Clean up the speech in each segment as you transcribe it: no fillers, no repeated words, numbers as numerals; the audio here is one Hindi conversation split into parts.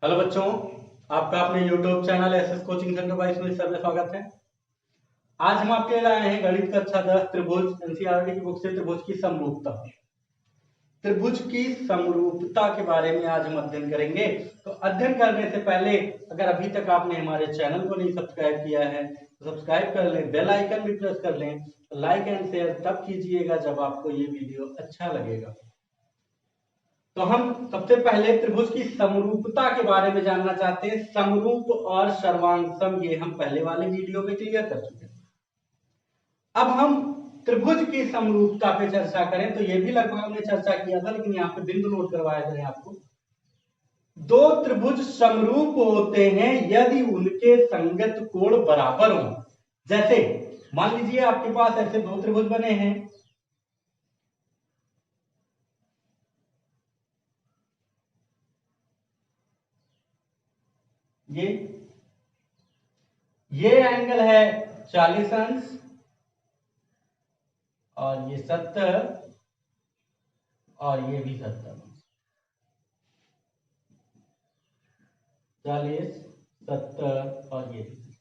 हेलो बच्चों, आपका अपने YouTube channel SS coaching centre बाईस में सर में स्वागत है। आज हम आपके लिए लाए हैं गणित कक्षा 10 त्रिभुज एनसीईआरटी की बुक से त्रिभुज की समरूपता। त्रिभुज की समरूपता के बारे में आज हम अध्ययन करेंगे। तो अध्ययन करने से पहले अगर अभी तक आपने हमारे चैनल को नहीं सब्सक्राइब किया है तो सब्सक्राइब कर लें, बेल आइकन भी प्रेस कर लें। लाइक एंड शेयर तब कीजिएगा जब आपको ये वीडियो अच्छा लगेगा। तो हम सबसे पहले त्रिभुज की समरूपता के बारे में जानना चाहते हैं। समरूप और सर्वांगसम ये हम पहले वाले वीडियो में क्लियर कर चुके हैं। अब हम त्रिभुज की समरूपता पे चर्चा करें तो ये भी लगभग हमने चर्चा किया था, लेकिन यहाँ पे बिंदु नोट करवाया जाए आपको। दो त्रिभुज समरूप होते हैं यदि उनके संगत कोण बराबर हो। जैसे मान लीजिए आपके पास ऐसे दो त्रिभुज बने हैं, ये एंगल है 40 अंश और ये 70 और ये भी 70, 40 70 और ये भी।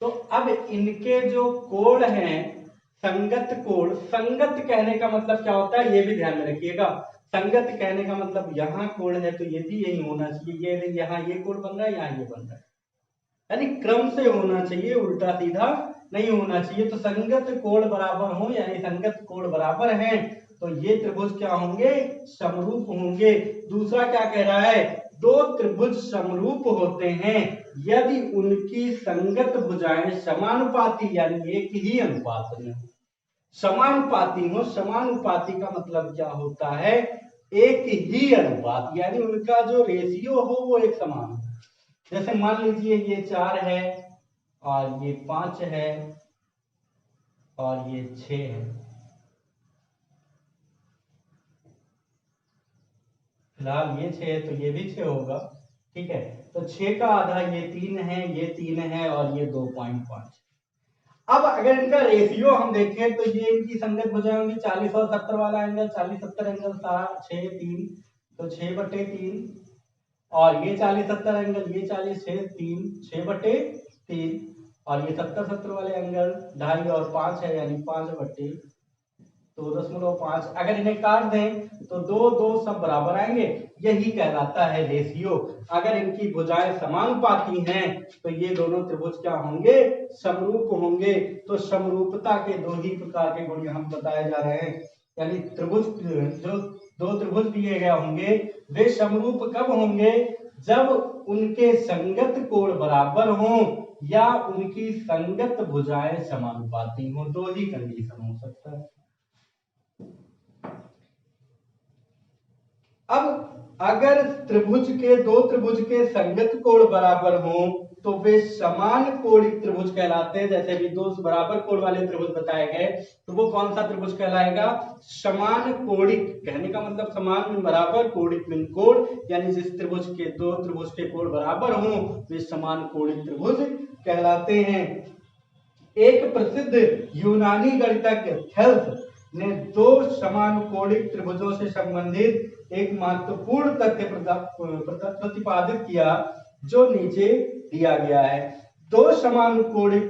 तो अब इनके जो कोण हैं, संगत कोण, संगत कहने का मतलब क्या होता है ये भी ध्यान में रखिएगा। संगत कहने का मतलब यहाँ कोण है तो ये भी यही होना चाहिए। ये यहाँ ये कोण बन रहा है, यहाँ ये बन रहा है, यानी क्रम से होना चाहिए, उल्टा सीधा नहीं होना चाहिए। तो संगत कोण बराबर हो, यानी संगत कोण बराबर हैं तो ये त्रिभुज क्या होंगे, समरूप होंगे। दूसरा क्या कह रहा है, दो त्रिभुज समरूप होते हैं यदि उनकी संगत भुजाएं समानुपाती यानी एक ही अनुपात में हो। समानुपाती हो, समानुपाती का मतलब क्या होता है, एक ही अनुपात, यानी उनका जो रेशियो हो वो एक समान हो। जैसे मान लीजिए ये 4 है और ये 5 है और ये 6 है। फिलहाल ये 6 है तो ये भी 6 होगा, ठीक है। तो 6 का आधा ये 3 है, ये 3 है और ये 2.5। अब अगर इनका रेशियो हम देखें तो ये इनकी संगत भुजाएं होंगी 40 और 70 वाला एंगल, 40 70 एंगल 6 3 तो 6/3 और ये 40 70 एंगल, ये 40 6 3 6/3 और ये 70 70 वाले एंगल 2.5 और 5 है यानी 5/2.5। अगर इन्हें काट दें तो 2 2 सब बराबर आएंगे, यही कहलाता है रेशियो। अगर इनकी भुजाएं समानुपाती हैं तो ये दोनों त्रिभुज क्या होंगे, समरूप होंगे। तो समरूपता के दो ही प्रकार के गुण हम बताए जा रहे हैं, यानी त्रिभुज जो दो त्रिभुज दिए गए होंगे वे समरूप कब होंगे, जब उनके संगत कोण बराबर हों या उनकी संगत भुजाएं समानुपाती हों। दो ही कंडीशन हो सकता है। अब अगर दो त्रिभुज के संगत कोण बराबर हों तो वे समान कोणिक त्रिभुज कहलाते हैं। जैसे भी दो बराबर कोण वाले त्रिभुज बताए गए तो वो कौन सा त्रिभुज कहलाएगा, समान कोणिक। कहने का मतलब समान में बराबर, कोणिक में कोण, यानी जिस त्रिभुज के दो त्रिभुज के कोण बराबर हों वे समान कोणिक त्रिभुज कहलाते हैं। एक प्रसिद्ध यूनानी गणितज्ञ थेल्स ने दो समान कोणिक त्रिभुजों से संबंधित एक महत्वपूर्ण तथ्य प्रतिपादित किया जो नीचे दिया गया है। दो समान कोणिक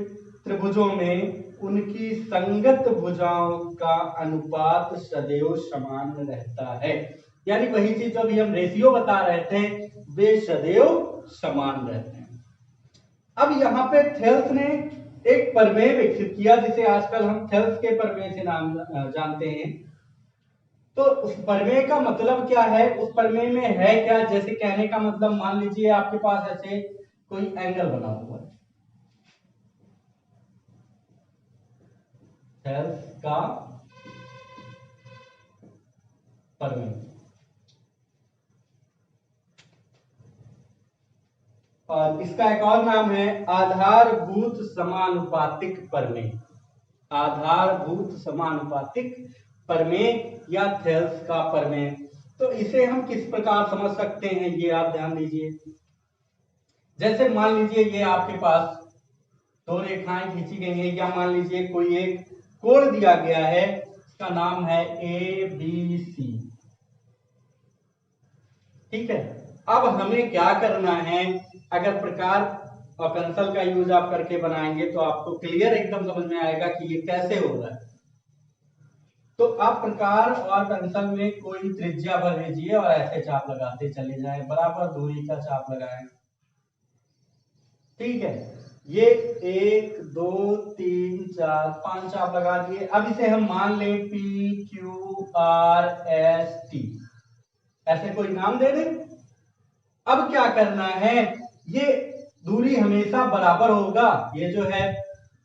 त्रिभुजों में उनकी संगत भुजाओं का अनुपात सदैव समान रहता है, यानी वही चीज जो अभी हम रेशियो बता रहे थे वे सदैव समान रहते हैं। अब यहाँ पे थेल्स ने एक प्रमेय विकसित किया जिसे आजकल हम थेल्स के प्रमेय से नाम जानते हैं। तो उस प्रमेय का मतलब क्या है, उस प्रमेय में है क्या, जैसे कहने का मतलब मान लीजिए आपके पास ऐसे कोई एंगल बना हुआ है, थेल्स का प्रमेय, और इसका एक और नाम है आधारभूत समानुपातिक प्रमेय। आधारभूत समानुपातिक प्रमेय या थेल्स का प्रमेय। तो इसे हम किस प्रकार समझ सकते हैं ये आप ध्यान दीजिए। जैसे मान लीजिए ये आपके पास दो रेखाएं खींची गई हैं, या मान लीजिए कोई एक कोण दिया गया है, इसका नाम है ABC, ठीक है। अब हमें क्या करना है, अगर प्रकार और पेंसिल का यूज आप करके बनाएंगे तो आपको क्लियर एकदम समझ में आएगा कि ये कैसे हो रहा है। तो आप प्रकार और पेंसिल में कोई त्रिज्या भर लीजिए और ऐसे चाप लगाते चले जाए, बराबर दूरी का चाप लगाएं। ठीक है, ये 1 2 3 4 5 चाप लगा दिए। अब इसे हम मान लें PQRST, ऐसे कोई नाम दे दें। अब क्या करना है, ये दूरी हमेशा बराबर होगा, ये जो है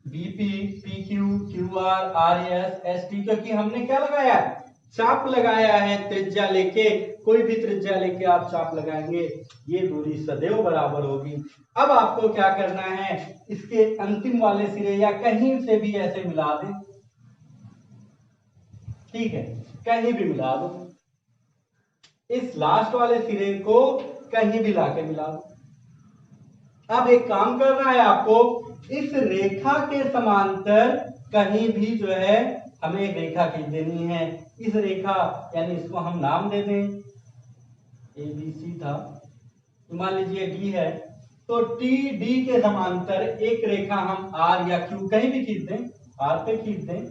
BP PQ QR RS ST, क्योंकि हमने क्या लगाया है, चाप लगाया है। त्रिज्या लेके, कोई भी त्रिज्या लेके आप चाप लगाएंगे, ये दूरी सदैव बराबर होगी। अब आपको क्या करना है, इसके अंतिम वाले सिरे या कहीं से भी ऐसे मिला दें। ठीक है, कहीं भी मिला दो, इस लास्ट वाले सिरे को कहीं भी लाके मिला दो। अब एक काम करना है आपको, इस रेखा के समांतर कहीं भी जो है हमें एक रेखा खींच देनी है। इस रेखा यानी इसको हम नाम दे दें, ABC था, मान लीजिए D है, तो TD के समांतर एक रेखा हम R या Q कहीं भी खींच दें, R पे खींच दें।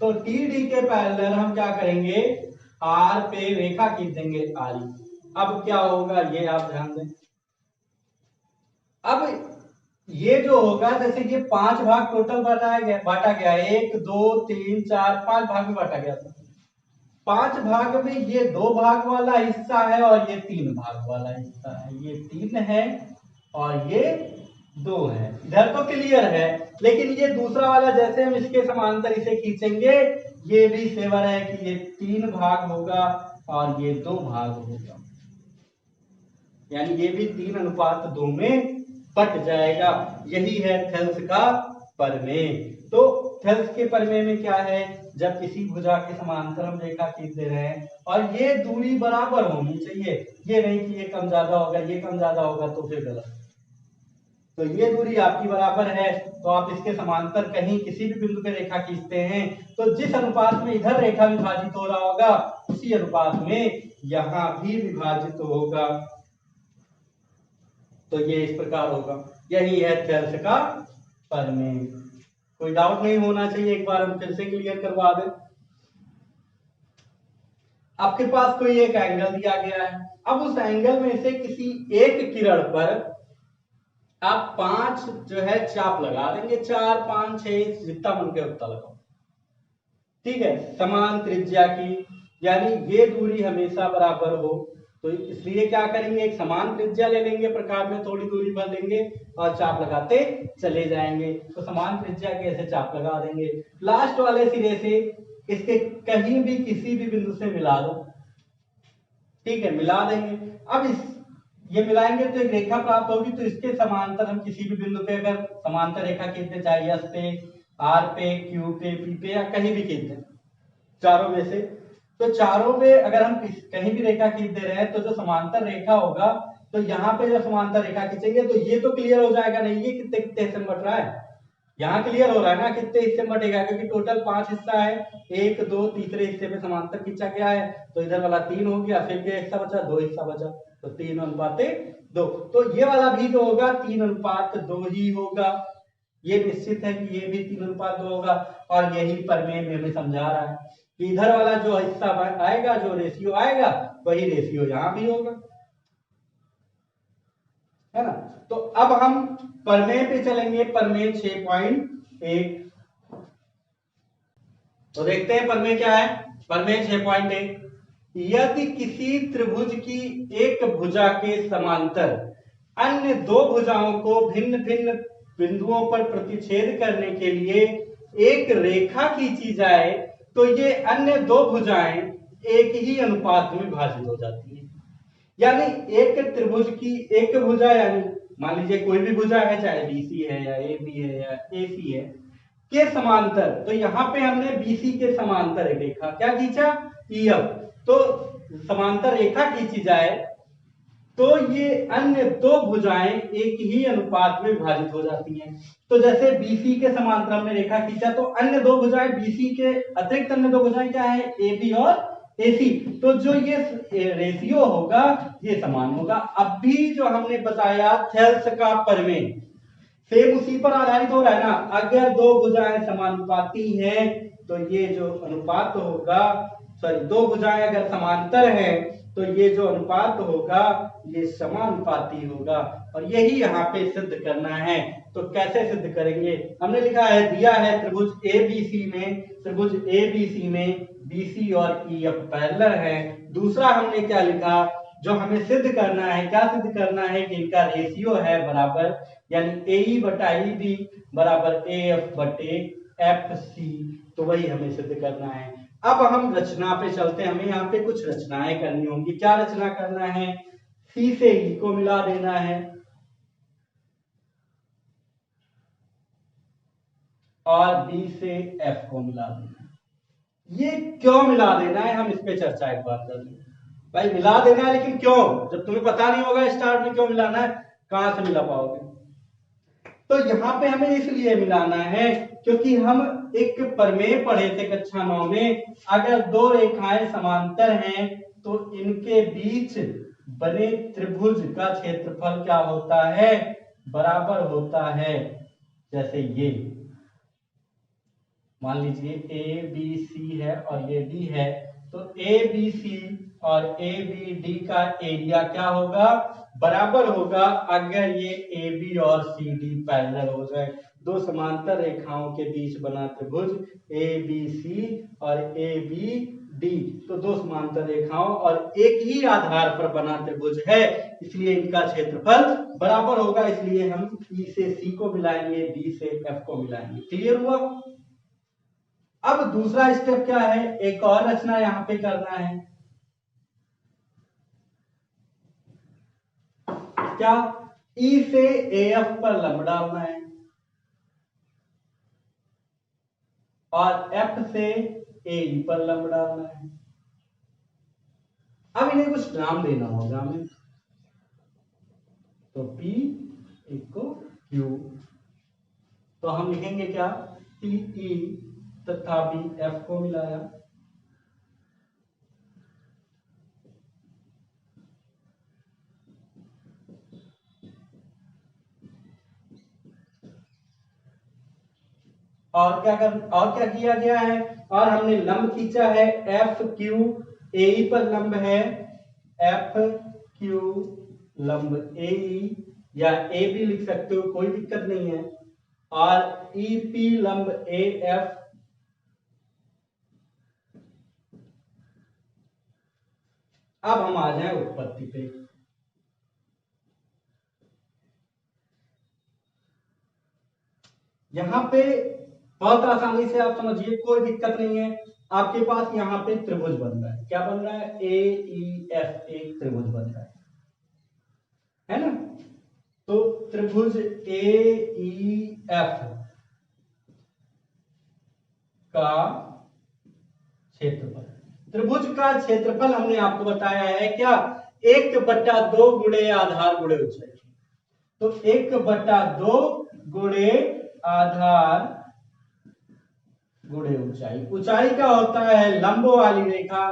तो TD के पैरेलल हम क्या करेंगे, R पे रेखा खींच देंगे RE। अब क्या होगा ये आप ध्यान दें। अब ये जो होगा, जैसे ये 5 भाग टोटल बांटा गया, 1 2 3 4 5 भाग में बांटा गया था। 5 भाग में ये 2 भाग वाला हिस्सा है और ये 3 भाग वाला हिस्सा है। ये 3 है और ये 2 है। इधर तो क्लियर है, लेकिन ये दूसरा वाला जैसे हम इसके समांतर इसे खींचेंगे, ये भी सेवर है कि ये 3 भाग होगा और ये 2 भाग होगा, यानी ये भी 3:2 में बट जाएगा। यही है थेल्स का प्रमेय। तो थेल्स के प्रमेय में क्या है, जब किसी भुजा के समांतर हम रेखा खींच दे रहे हैं और ये दूरी बराबर होनी चाहिए, ये नहीं कि ये कम ज्यादा होगा, ये कम ज्यादा होगा तो फिर गलत। तो ये दूरी आपकी बराबर है, तो आप इसके समांतर कहीं किसी भी बिंदु पे रेखा खींचते हैं, तो जिस अनुपात में इधर रेखा विभाजित हो रहा होगा, उसी अनुपात में यहां भी विभाजित होगा। तो ये इस प्रकार होगा। यही है थेल्स का प्रमेय। कोई डाउट नहीं होना चाहिए, एक बार हम फिर से क्लियर करवा दें। आपके पास कोई एक एंगल दिया गया है, अब उस एंगल में से किसी एक किरण पर आप 5 जो है चाप लगा देंगे, 4 5 6 जितना मन के उतना लगाओ। ठीक है, समान त्रिज्या की, यानी ये दूरी हमेशा बराबर हो, तो इसलिए क्या करेंगे, एक समान त्रिज्या ले लेंगे, प्रकार में थोड़ी दूरी भर लेंगे और चाप लगाते चले जाएंगे। तो समान त्रिज्या के ऐसे चाप लगा देंगे, लास्ट वाले सिरे से इसके कहीं भी किसी भी बिंदु से मिला दो। ठीक है, मिला देंगे। अब इस ये मिलाएंगे तो एक रेखा प्राप्त होगी, तो इसके समांतर हम किसी भी बिंदु पे अगर समांतर रेखा खींचते, चाहे एस पे, आर पे, क्यू पे, पी पे या कहीं भी खींचते, चारों में से, तो चारों पे अगर हम कहीं भी रेखा खींच दे रहे हैं, तो जो समांतर रेखा होगा, तो यहाँ पे जो समांतर रेखा खींचेंगे तो ये तो क्लियर हो जाएगा नहीं, ये कितने कितने हिस्से में बट रहा है, यहाँ क्लियर हो रहा है ना कितने हिस्से में बटेगा, क्योंकि टोटल 5 हिस्सा है, 1 2 तीसरे हिस्से में समांतर खींचा गया है, तो इधर वाला 3 हो गया, फिर क्या हिस्सा बचा, 2 हिस्सा बचा, तो 3:2। तो ये वाला भी जो होगा 3:2 ही होगा, ये निश्चित है कि ये भी 3:2 होगा। और यही प्रमेय में हमें समझा रहा है कि इधर वाला जो हिस्सा आएगा, जो रेशियो आएगा, वही रेशियो यहाँ भी होगा, है ना। तो अब हम प्रमेय पे चलेंगे, प्रमेय 6.1। तो देखते हैं प्रमेय क्या है। प्रमेय 6.1, यदि किसी त्रिभुज की एक भुजा के समांतर अन्य 2 भुजाओं को भिन्न भिन्न बिंदुओं पर प्रतिच्छेद करने के लिए एक रेखा खींची जाए, तो ये अन्य 2 भुजाएं एक ही अनुपात में विभाजित हो जाती है। यानी एक त्रिभुज की एक भुजा, यानी मान लीजिए कोई भी भुजा है, चाहे BC है या AB है या AC है, के समांतर, तो यहाँ पे हमने BC के समांतर एक रेखा क्या खींचा, EF। तो समांतर रेखा खींची जाए तो ये अन्य दो भुजाएं एक ही अनुपात में विभाजित हो जाती हैं। तो जैसे BC के समांतर हमने रेखा खींचा, तो अन्य दो भुजाएं BC के अतिरिक्त अन्य दो भुजाएं क्या है, AB और AC। तो जो ये रेशियो होगा ये समान होगा। अब भी जो हमने बताया थेल्स का प्रमेय सेम उसी पर आधारित हो रहा है ना। अगर दो भुजाएं समानुपाती हैं तो ये जो अनुपात होगा, सॉरी, दो भुजाएं अगर समांतर हैं तो ये जो अनुपात होगा ये समानुपाती होगा। और यही यहाँ पे सिद्ध करना है। तो कैसे सिद्ध करेंगे, हमने लिखा है, दिया है त्रिभुज ABC में, त्रिभुज ABC में BC और EF पैरेलल है। दूसरा हमने क्या लिखा, जो हमें सिद्ध करना है, क्या सिद्ध करना है कि इनका रेशियो है बराबर, यानी AE बटा EB बराबर AF बटे FC। तो वही हमें सिद्ध करना है। अब हम रचना पे चलते हैं। हमें यहाँ पे कुछ रचनाएं करनी होंगी। क्या रचना करना है, C से E को मिला देना है और B से F को मिला देना है। ये क्यों मिला देना है, हम इस पे चर्चा एक बार कर लेंगे। भाई मिला देना है, लेकिन क्यों, जब तुम्हें पता नहीं होगा स्टार्ट में क्यों मिलाना है, कहां से मिला पाओगे। तो यहाँ पे हमें इसलिए मिलाना है क्योंकि हम एक प्रमेय पढ़े थे कक्षा 9 में, अगर दो रेखाएं समांतर हैं तो इनके बीच बने त्रिभुज का क्षेत्रफल क्या होता है, बराबर होता है। जैसे ये मान लीजिए ABC है और ये D है, तो ABC और ABD का एरिया क्या होगा, बराबर होगा अगर ये AB और CD पैरेलल हो जाए। दो समांतर रेखाओं के बीच बना त्रिभुज ABC और ABD, तो दो समांतर रेखाओं और एक ही आधार पर बना त्रिभुज है, इसलिए इनका क्षेत्रफल बराबर होगा। इसलिए हम E से C को मिलाएंगे, B से F को मिलाएंगे। क्लियर हुआ। अब दूसरा स्टेप क्या है, एक और रचना यहां पे करना है। क्या, E से AF पर लंब डालना है और F से AE पर लंब डालना है। अब इन्हें कुछ नाम देना होगा हमें, तो P इको Q, तो हम लिखेंगे क्या, TE तथा BF को मिलाया और क्या किया गया है, और हमने लंब खींचा है FQ, AE पर लंब है FQ लंब AE, या A भी लिख सकते हो, कोई दिक्कत नहीं है, और EP लंब AF। अब हम आ जाए उत्पत्ति पे। यहां पे बहुत आसानी से आप समझिए, कोई दिक्कत नहीं है। आपके पास यहाँ पे त्रिभुज बन रहा है, क्या बन रहा है, AEF, एक त्रिभुज बन रहा है ना। तो त्रिभुज AEF का क्षेत्रफल, त्रिभुज का क्षेत्रफल हमने आपको बताया है क्या, 1/2 गुणे आधार गुणे ऊंचाई। तो 1/2 गुणे आधार गुणे ऊंचाई। ऊंचाई क्या होता है, लंब वाली रेखा,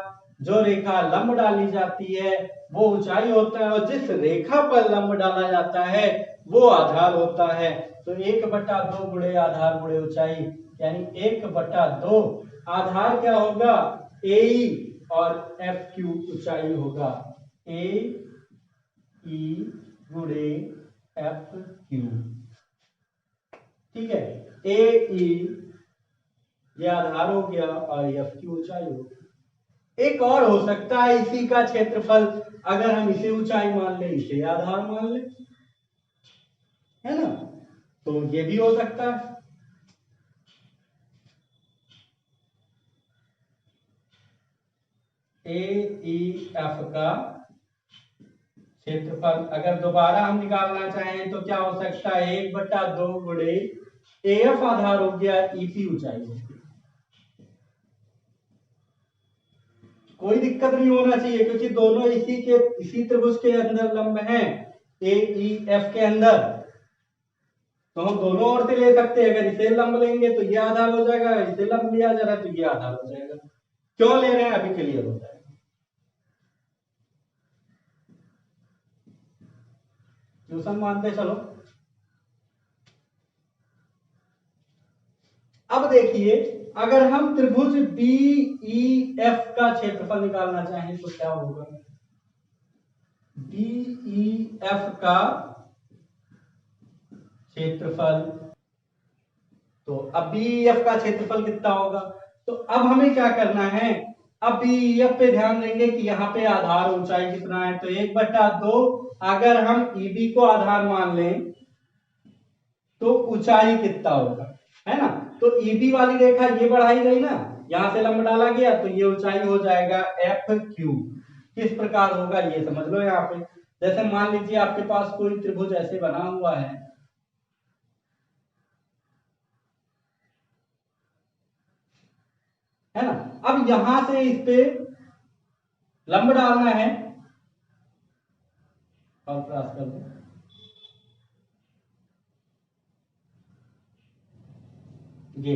जो रेखा लंब डाली जाती है वो ऊंचाई होता है, और जिस रेखा पर लंब डाला जाता है वो आधार होता है। तो 1/2 गुणे आधार गुणे ऊंचाई, यानी 1/2 आधार क्या होगा, AE और FQ ऊंचाई होगा, AE गुणे FQ। ठीक है, AE ये आधार हो गया और FQ ऊंचाई हो गई। एक और हो सकता है इसी का क्षेत्रफल, अगर हम इसे ऊंचाई मान ले, इसे आधार मान ले, है ना, तो ये भी हो सकता है। AEF का क्षेत्रफल अगर दोबारा हम निकालना चाहें तो क्या हो सकता है, 1/2 गुणे AF आधार हो गया, EP ऊंचाई हो गई। कोई दिक्कत नहीं होना चाहिए क्योंकि दोनों इसी त्रिभुज के अंदर लंब हैं, ए ई एफ के अंदर, तो हम दोनों ओर से ले सकते हैं। अगर इसे लंब लेंगे तो ये आधार हो जाएगा, इसे लंब लिया जा रहा है तो ये आधार हो जाएगा। क्यों ले रहे हैं अभी क्लियर हो जाएगा। ट्यूशन मानते चलो। अब देखिए, अगर हम त्रिभुज बी ई एफ का क्षेत्रफल निकालना चाहें तो क्या होगा? बी ई एफ का क्षेत्रफल, तो अब बी ई एफ का क्षेत्रफल कितना होगा? तो अब हमें क्या करना है, अब बी ई एफ पे ध्यान देंगे कि यहाँ पे आधार ऊंचाई कितना है, तो 1/2 अगर हम ई बी को आधार मान लें तो ऊंचाई कितना होगा, है ना। तो ईबी वाली रेखा ये बढ़ाई गई ना, यहां से लंब डाला गया तो ये ऊंचाई हो जाएगा एफ क्यू। किस प्रकार होगा ये समझ लो। यहाँ पे जैसे मान लीजिए आपके पास कोई त्रिभुज ऐसे बना हुआ है ना। अब यहां से इस पे लंब डालना है और क्रॉस कर दो। ये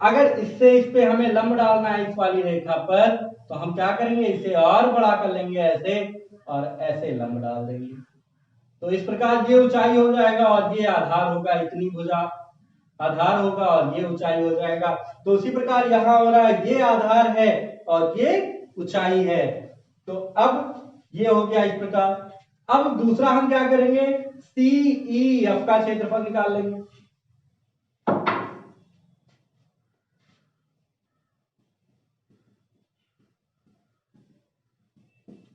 अगर इससे इस पे हमें लंब डालना है इस वाली रेखा पर, तो हम क्या करेंगे, इसे और बड़ा कर लेंगे ऐसे और ऐसे लंब डाल देंगे। तो इस प्रकार ये ऊंचाई हो जाएगा और ये आधार होगा, इतनी भुजा आधार होगा और ये ऊंचाई हो जाएगा। तो उसी प्रकार यहां हो रहा है, ये आधार है और ये ऊंचाई है। तो अब ये हो गया इस प्रकार। अब दूसरा हम क्या करेंगे, सी ई एफ का क्षेत्रफल निकाल लेंगे।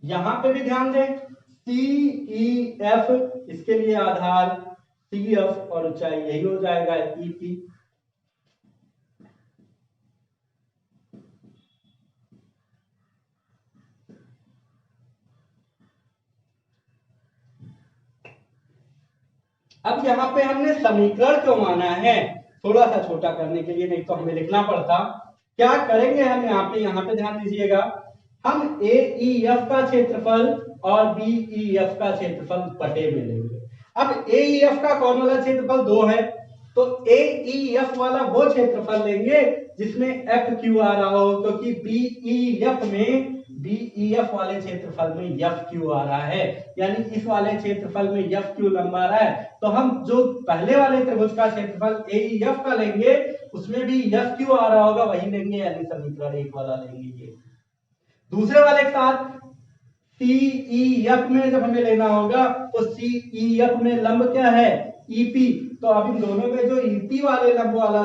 यहां पे भी ध्यान दें, सी ई एफ, इसके लिए आधार सी एफ और ऊंचाई यही हो जाएगा ई पी। अब यहाँ पे हमने समीकरण क्यों माना है, थोड़ा सा छोटा करने के लिए, नहीं तो हमें लिखना पड़ता। क्या करेंगे हम यहाँ पे ध्यान दीजिएगा, हम ए ई एफ का क्षेत्रफल और बी ई एफ का क्षेत्रफल बटे में लेंगे। अब ए ई एफ का कौन वाला क्षेत्रफल 2 है, तो ए ई एफ वाला वो क्षेत्रफल लेंगे जिसमें एफ क्यू आ रहा हो, क्योंकि बी ई एफ में बीईएफ वाले क्षेत्रफल में एफ क्यू आ रहा है, यानी इस वाले क्षेत्रफल में एफ क्यू लंबा आ रहा है। तो हम जो पहले वाले त्रिभुज का क्षेत्रफल एईएफ का लेंगे उसमें भी एफ क्यू आ रहा होगा, वही लेंगे, यानी समीकरण 1 वाला लेंगे। ये दूसरे वाले के साथ सीईएफ में जब हमें लेना होगा तो सीईएफ में लंब क्या है, ईपी। तो अब इन दोनों में जो ईपी वाले लंब वाला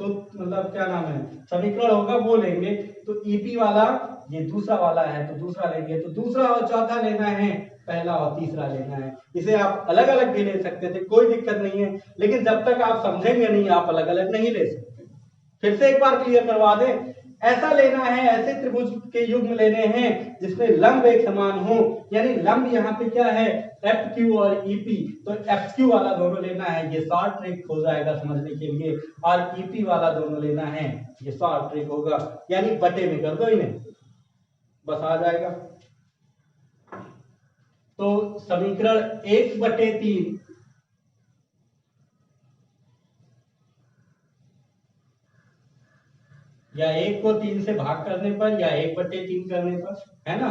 मतलब क्या नाम है समीकरण होगा वो लेंगे। तो ईपी वाला ये दूसरा वाला है तो दूसरा लेंगे, तो दूसरा और चौथा लेना है, पहला और तीसरा लेना है। इसे आप अलग अलग भी ले सकते थे, कोई दिक्कत नहीं है, लेकिन जब तक आप समझेंगे नहीं आप अलग अलग नहीं ले सकते। फिर से एक बार क्लियर करवा दें, ऐसा लेना है, ऐसे त्रिभुज के युग्म लेने हैं जिसमें लंब एक समान हो, यानी लंब यहाँ पे क्या है एफ क्यू और ईपी, तो एफ क्यू वाला दोनों लेना है, ये शॉर्ट ट्रिक हो जाएगा समझने के लिए, और ईपी वाला दोनों लेना है, ये शॉर्ट ट्रिक होगा, यानी बटे में कर दो इन्हें, बस आ जाएगा। तो समीकरण 1/3 या 1 को 3 से भाग करने पर या 1/3 करने पर, है ना,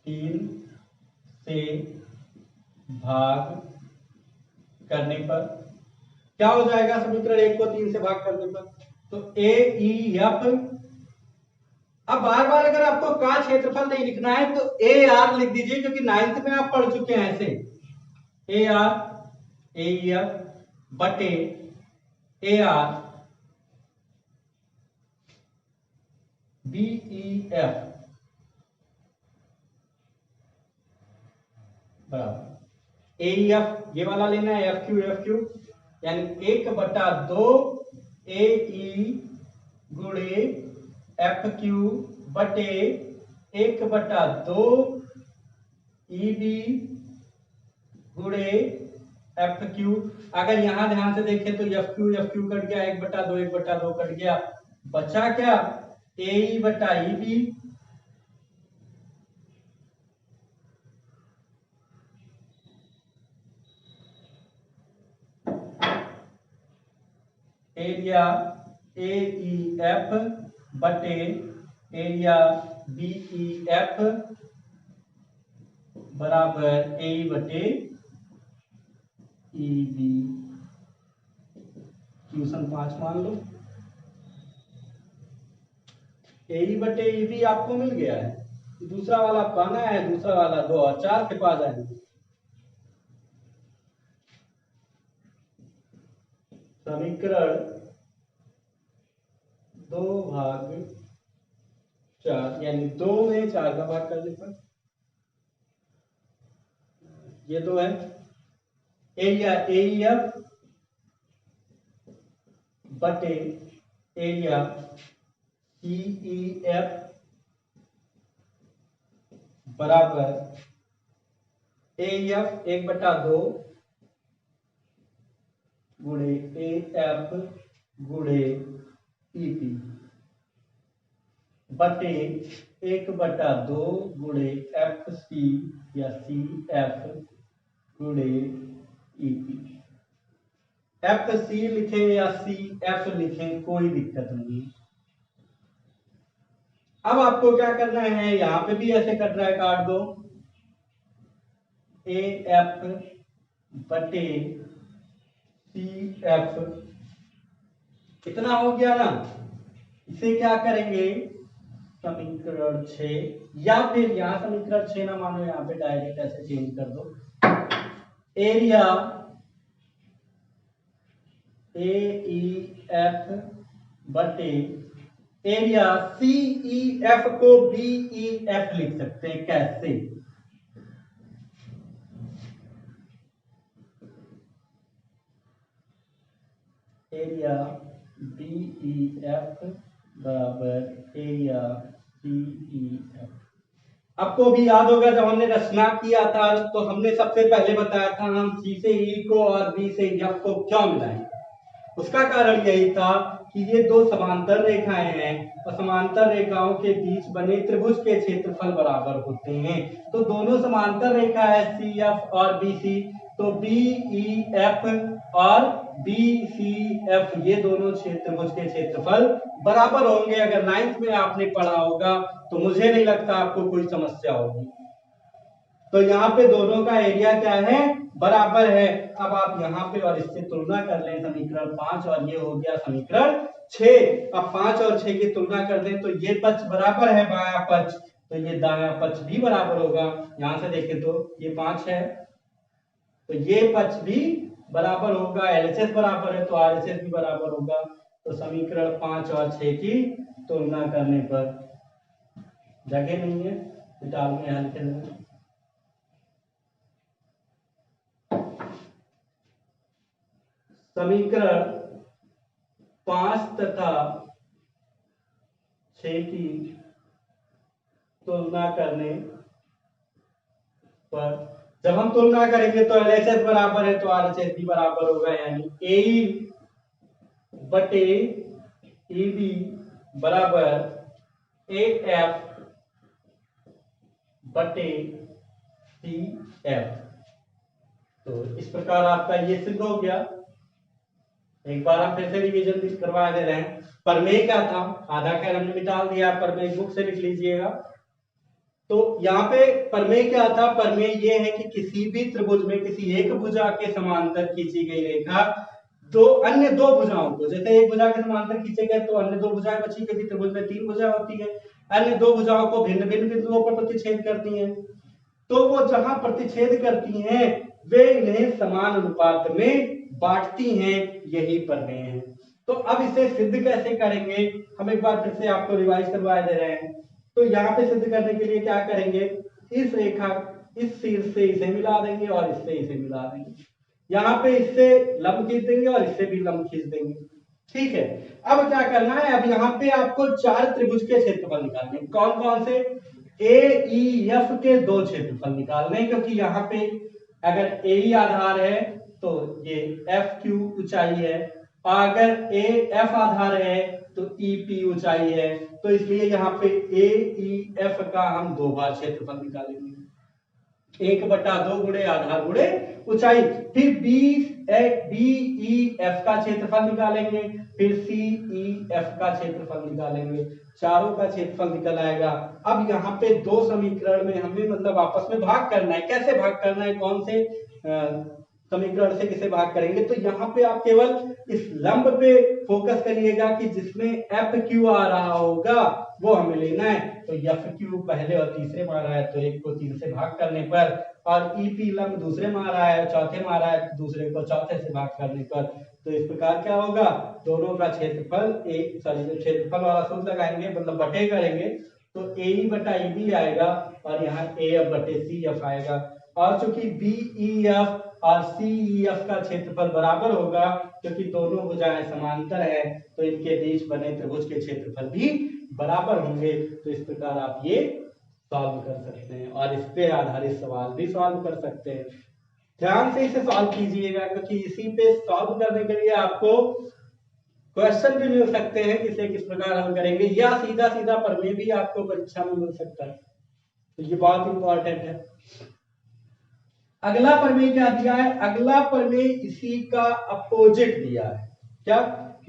तीन से भाग करने पर क्या हो जाएगा, समीकरण 1 को 3 से भाग करने पर, तो ए ई एफ। अब बार बार अगर आपको का क्षेत्रफल नहीं लिखना है तो ए आर लिख दीजिए, क्योंकि 9th में आप पढ़ चुके हैं ऐसे, ए आर ए एफ बटे A R B E F बराबर ए एफ, ये वाला लेना है एफ क्यू, यानी 1/2 ए ई गुणे एफ क्यू बटे 1/2 ई बी गुणे एफ क्यू। अगर यहाँ ध्यान से देखें तो एफ क्यू कट गया, 1/2 1/2 कट गया, बचा क्या ए ई बटा E B. Area A E F बटे एरिया बी ई एफ बराबर ए ई बटे ई बी। क्वेश्चन 5 मान लो ए ई बटे ई बी आपको मिल गया है, दूसरा वाला पाना है, दूसरा वाला 2 और 4 के पास जाएंगे। समीकरण 2/4 यानी 2 में 4 का भाग कर देता, ये 2 है। एरिया ए ई एफ बटे एरिया सी ई एफ बराबर ए एफ 1/2 गुणे ए एफ गुणे ई पी बटे 1/2 गुणे एफ सी या सी एफ गुणे ई पी। एफ सी लिखे या सी एफ लिखे कोई दिक्कत नहीं। अब आपको क्या करना है, यहां पे भी ऐसे कट रहा है, काट दो। ए एफ बटे सी एफ कितना हो गया ना, इसे क्या करेंगे समीकरण 6, या फिर यहां समीकरण 6 ना मानो, यहां पे डायरेक्ट ऐसे चेंज कर दो। एरिया ए ई एफ बटे एरिया सी ई एफ को बी ई एफ लिख सकते हैं, कैसे? एरिया बी ई एफ बराबर एरिया सी ई एफ। आपको भी याद होगा जब हमने रचना किया था तो हमने सबसे पहले बताया था हम सी से ई को और बी से एफ को क्यों मिलाएं। उसका कारण यही था कि ये दो समांतर रेखाएं हैं और समांतर रेखाओं के बीच बने त्रिभुज के क्षेत्रफल बराबर होते हैं। तो दोनों समांतर रेखा है सी एफ और बी सी, तो बी ई एफ और बी सी एफ ये दोनों त्रिभुज के क्षेत्रफल बराबर होंगे। अगर 9th में आपने पढ़ा होगा तो मुझे नहीं लगता आपको कोई समस्या होगी। तो यहाँ पे दोनों का एरिया क्या है, बराबर है। अब आप यहाँ पे और इससे तुलना कर लें, समीकरण 5 और ये हो गया समीकरण 6। अब 5 और 6 की तुलना कर दें तो ये पक्ष बराबर है बायां पक्ष, तो ये दायां पक्ष भी बराबर होगा। यहां से देखें तो ये 5 है तो ये पक्ष भी बराबर होगा, एलएचएस बराबर है तो आरएचएस भी बराबर होगा। तो समीकरण 5 और 6 की तुलना करने पर जगह नहीं है, डाल में हल करना। समीकरण 5 तथा 6 की तुलना करने पर जब हम तुलना करेंगे तो एलएचएस बराबर है तो आरएचएस भी बराबर होगा, यानी ए बटे ई बी बराबर ए एफ बटे सी एफ। तो इस प्रकार आपका ये सिद्ध हो गया। एक बार हम फिर से रिवीजन करवा दे रहे हैं। प्रमेय क्या था, आधा खैर हमने निकाल दिया, प्रमेय बुक से लिख लीजिएगा। तो यहाँ पे प्रमेय क्या था, प्रमेय ये है कि किसी भी त्रिभुज में किसी एक भुजा के समांतर खींची गई रेखा तो अन्य दो भुजाओं को, जैसे एक भुजा के समांतर खींचे गए तो अन्य दो भुजाएं बची, क्योंकि त्रिभुज में 3 भुजाएं होती है, अन्य दो भुजाओं को भिन्न भिन्न बिंदुओं पर प्रतिच्छेद करती हैं। तो वो जहां प्रतिच्छेद करती हैं वे इन्हें समान अनुपात में बांटती हैं, यही प्रमेय है। तो अब इसे सिद्ध कैसे करेंगे, हम एक बार फिर से आपको रिवाइज करवा दे रहे हैं। तो यहाँ पे सिद्ध करने के लिए क्या करेंगे, इस रेखा इस शीर्ष से इसे मिला देंगे और इससे इसे मिला देंगे, यहाँ पे इससे लंब खींच देंगे और इससे भी लंब खींच देंगे। ठीक है, अब क्या करना है, अब यहाँ पे आपको 4 त्रिभुज के क्षेत्रफल निकालने। कौन कौन से, ए ई एफ के 2 क्षेत्रफल निकालने, क्योंकि यहाँ पे अगर ए ई आधार है तो ये एफ क्यू ऊंचाई है, और अगर ए एफ आधार है तो ई पी ऊंचाई है, तो इसलिए यहाँ पे ए ई एफ का हम 2 बार क्षेत्रफल निकालेंगे, 1/2 गुणे आधार गुणे ऊंचाई। फिर बी ई एफ का क्षेत्रफल निकालेंगे, फिर सी ई एफ का क्षेत्रफल निकालेंगे, चारों का क्षेत्रफल निकल आएगा। अब यहाँ पे 2 समीकरण में हमें मतलब आपस में भाग करना है। कैसे भाग करना है, कौन से समीकरण से किसे भाग करेंगे, तो यहाँ पे आप केवल इस लंब पे फोकस करिएगा कि जिसमें एफ क्यू आ रहा होगा वो हमें लेना है। तो एफ क्यू पहले और तीसरे में आ रहा है तो 1 को 3 से भाग करने पर, और ई पी लंब दूसरे में आ रहा है, चौथे में आ रहा है, दूसरे को चौथे से भाग करने पर। तो इस प्रकार क्या होगा, दोनों का क्षेत्रफल क्षेत्रफल वाला सूत्र लगाएंगे, मतलब बटे करेंगे, तो ए ई बटा ई बी आएगा, और यहाँ ए एफ बटे सी एफ आएगा। और चूंकि बी ई एफ और सी ई एफ का क्षेत्रफल बराबर होगा, क्योंकि दोनों भुजाएं समांतर है, तो इनके बीच बने त्रिभुज के क्षेत्रफल भी बराबर होंगे। तो इस प्रकार आप ये सॉल्व कर सकते हैं, और इस पे आधारित सवाल भी सॉल्व कर सकते हैं। ध्यान से इसे सॉल्व कीजिएगा, क्योंकि इसी पे सॉल्व करने के लिए आपको क्वेश्चन भी मिल सकते हैं, किसे किस प्रकार हल करेंगे, या सीधा सीधा प्रमेय भी आपको परीक्षा में मिल सकता है। तो ये बहुत इंपॉर्टेंट है। अगला प्रमेय क्या दिया है, अगला प्रमेय इसी का अपोजिट दिया है। क्या,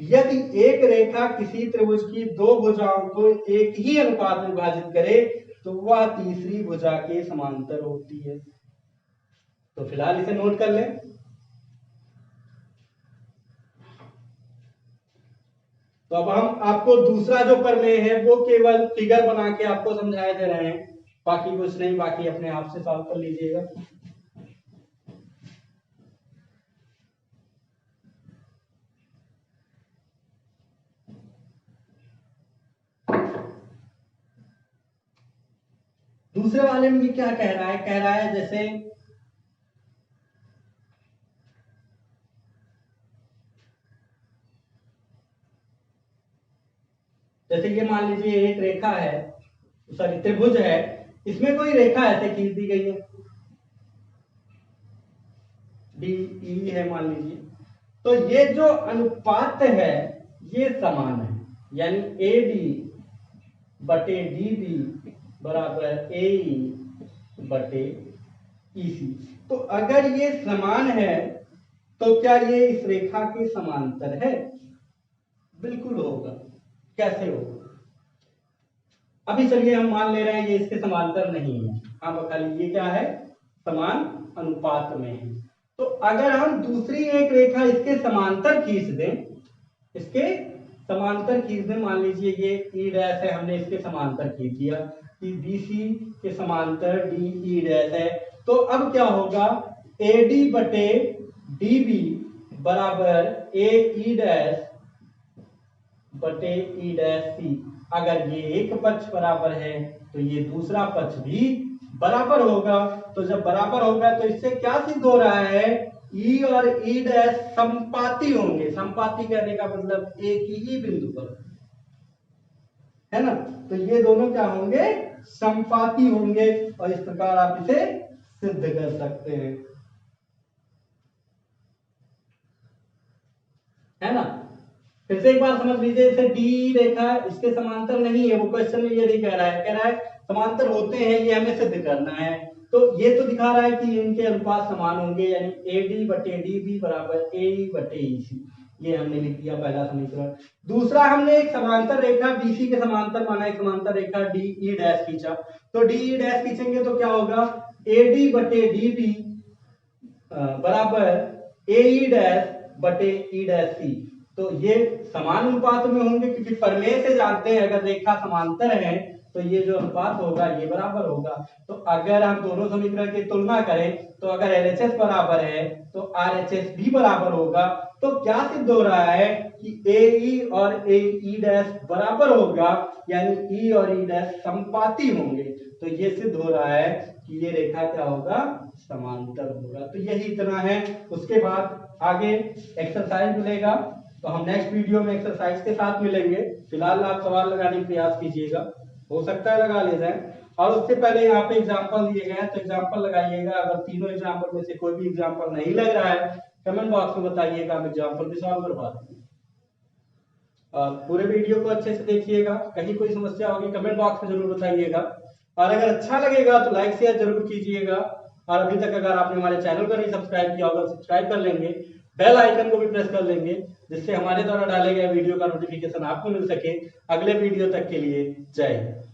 यदि एक रेखा किसी त्रिभुज की 2 भुजाओं को एक ही अनुपात में विभाजित करे तो वह तीसरी भुजा के समांतर होती है। तो फिलहाल इसे नोट कर लें। तो अब हम आपको दूसरा जो प्रमेय है वो केवल फिगर बना के आपको समझाए दे रहे हैं, बाकी कुछ नहीं, बाकी अपने आप से सॉल्व कर लीजिएगा। दूसरे वाले में ये क्या कह रहा है, कह रहा है जैसे ये मान लीजिए एक रेखा है, सॉरी त्रिभुज है, इसमें कोई रेखा ऐसे खींच दी गई है, डी ई है मान लीजिए। तो ये जो अनुपात है ये समान है, यानी ए डी बटे डी बी बराबर ए ई बटे ई सी। तो अगर ये समान है तो क्या ये इस रेखा के समांतर है? बिल्कुल होगा। कैसे होगा? अभी चलिए हम मान ले रहे हैं ये इसके समांतर नहीं है, हाँ खाली ये क्या है, समान अनुपात में है। तो अगर हम दूसरी एक रेखा इसके समांतर खींच दें, इसके समांतर खींच दें, मान लीजिए ये ई डैश है, हमने इसके समांतर खींच दिया कि बीसी के समांतर डी ई डैश है, तो अब क्या होगा, ए डी बटे डी बी बराबर ए ई डैश बटे ई डैश सी। अगर ये एक पक्ष बराबर है तो ये दूसरा पक्ष भी बराबर होगा। तो जब बराबर होगा तो इससे क्या सिद्ध हो रहा है, ई और ई डैश संपाती होंगे। संपाती कहने का मतलब एक ही बिंदु पर, है ना, तो ये दोनों क्या होंगे, संपाती होंगे, और इस प्रकार आप इसे सिद्ध कर सकते हैं, है ना। फिर से एक बार समझ लीजिए, इसे डी रेखा इसके समांतर नहीं है, वो क्वेश्चन में ये नहीं कह रहा है, कह रहा है समांतर होते हैं, ये हमें सिद्ध करना है। तो ये तो दिखा रहा है कि इनके अनुपात समान होंगे, यानी ए डी बटे डी बी बराबर ए ई बटे ई सी, ये हमने लिख दिया पहला समीकरण। दूसरा, हमने एक समांतर रेखा बीसी के समांतर माना, एक समांतर रेखा डी ई डैश खींचा, तो डी ई डैश खींचेंगे तो क्या होगा, ए डी बटे डी बी बराबर ए ई डैश बटे ई डैश सी। तो ये समान अनुपात में होंगे, क्योंकि प्रमेय से जानते हैं अगर रेखा समांतर है तो ये जो अनुपात होगा ये बराबर होगा। तो अगर हम दोनों समीकरण की तुलना करें तो अगर LHS बराबर है तो RHS भी बराबर होगा। तो क्या सिद्ध हो रहा है कि AE और AE डैश बराबर होगा, यानी E और E डैश संपाती होंगे। तो ये सिद्ध हो रहा है कि ये रेखा क्या होगा, समांतर होगा। तो यही इतना है, उसके बाद आगे एक्सरसाइज मिलेगा, तो हम नेक्स्ट वीडियो में एक्सरसाइज के साथ मिलेंगे। फिलहाल आप सवाल लगाने का प्रयास कीजिएगा, हो सकता है लगा ले जाए, और उससे पहले यहाँ पे एग्जाम्पल दिए गए हैं तो एग्जाम्पल लगाइएगा। अगर तीनों एग्जाम्पल में से कोई भी एग्जाम्पल नहीं लग रहा है कमेंट बॉक्स में बताइएगा, हम एग्जाम्पल भी सॉल्व करवा देंगे। पूरे वीडियो को अच्छे से देखिएगा, कहीं कोई समस्या होगी कमेंट बॉक्स में जरूर बताइएगा, और अगर अच्छा लगेगा तो लाइक शेयर जरूर कीजिएगा। और अभी तक अगर आपने हमारे चैनल को नहीं सब्सक्राइब किया होगा सब्सक्राइब कर लेंगे, बेल आइकन को भी प्रेस कर लेंगे, जिससे हमारे द्वारा डाले गए वीडियो का नोटिफिकेशन आपको मिल सके। अगले वीडियो तक के लिए जय हिंद।